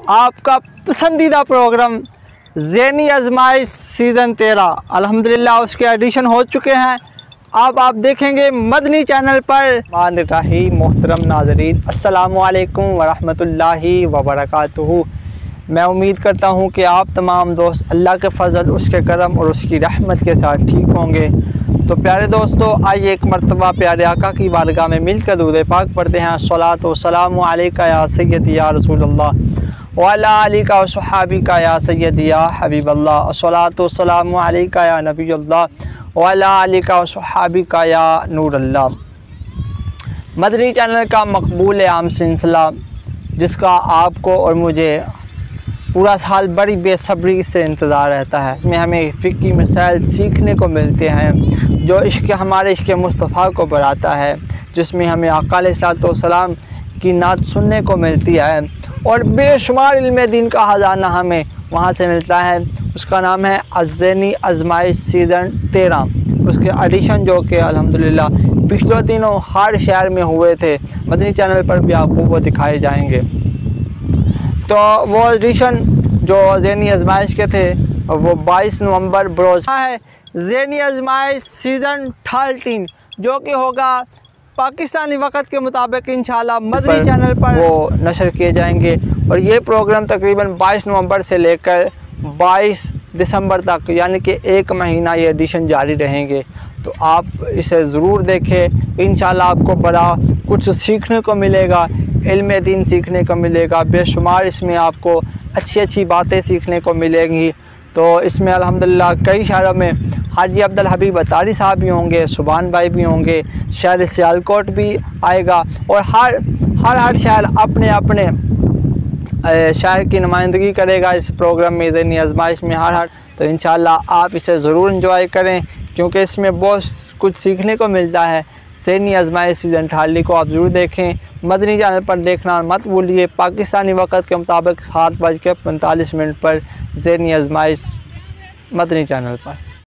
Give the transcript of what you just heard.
आपका पसंदीदा प्रोग्राम ज़हनी आज़माइश सीज़न 13 अल्हम्दुलिल्लाह उसके एडिशन हो चुके हैं। अब आप देखेंगे मदनी चैनल पर। मोहतरम नाज़रीन, अस्सलामु अलैकुम वरहमतुल्लाहि वबरकातुहू। मैं उम्मीद करता हूँ कि आप तमाम दोस्त अल्लाह के फ़ज़ल, उसके करम और उसकी रहमत के साथ ठीक होंगे। तो प्यारे दोस्तों, आइए एक मरतबा प्यारे आका की बारगाह में मिलकर दुरूद पाक पढ़ते हैं। अस्सलातु वस्सलामु अलैका या सय्यदी या रसूलल्लाह व अला आलिका व सहाबिका या सय्यदी या हबीबल्लाह। अस्सलातु वस्सलामु अलैका या नबीयल्लाह व अला आलिका व सहाबिका या नूरल्लाह। मदनी चैनल का मकबूल आम सिलसिला, जिसका आपको और मुझे पूरा साल बड़ी बेसब्री से इंतज़ार रहता है। इसमें हमें फ़िक़्ही मसाइल सीखने को मिलते हैं जो हमारे इश्क़ मुस्तफ़ा को बढ़ाता है, जिसमें हमें आका अलैहिस्सलाम की नात सुनने को मिलती है और बेशुमार इल्म दीन का ख़ज़ाना हमें वहाँ से मिलता है। उसका नाम है ज़हनी आज़माइश सीज़न 13। उसके एडिशन जो कि अल्हम्दुलिल्लाह पिछले दिनों हर शहर में हुए थे, मदनी चैनल पर भी आपको वो दिखाए जाएंगे। तो वो एडिशन जो ज़हनी आज़माइश के थे वो 22 नवंबर बरोज़ है। ज़हनी आज़माइश सीज़न 13 जो कि होगा पाकिस्तानी वक़्त के मुताबिक इंशाल्लाह मदनी चैनल पर वो नशर किए जाएंगे। और ये प्रोग्राम तकरीबन 22 नवंबर से लेकर 22 दिसंबर तक, यानी कि एक महीना ये एडिशन जारी रहेंगे। तो आप इसे ज़रूर देखें, इंशाल्लाह आपको बड़ा कुछ सीखने को मिलेगा, इल्म दीन सीखने को मिलेगा, बेशुमार इसमें आपको अच्छी अच्छी बातें सीखने को मिलेंगी। तो इसमें अल्हम्दुलिल्लाह कई शहरों में हाजी अब्दुल हबीब अतारी साहब भी होंगे, सुभान भाई भी होंगे, शहर सियालकोट भी आएगा और हर शहर अपने अपने शहर की नुमाइंदगी करेगा इस प्रोग्राम में, ज़हनी आज़माइश में हर। तो इंशाल्लाह आप इसे ज़रूर एंजॉय करें, क्योंकि इसमें बहुत कुछ सीखने को मिलता है। ज़हनी आज़माइश सीज़न 13 को आप ज़रूर देखें, मदनी चैनल पर देखना मत भूलिए। पाकिस्तानी वक़्त के मुताबिक 7:45 पर ज़हनी आज़माइश मदनी चैनल पर।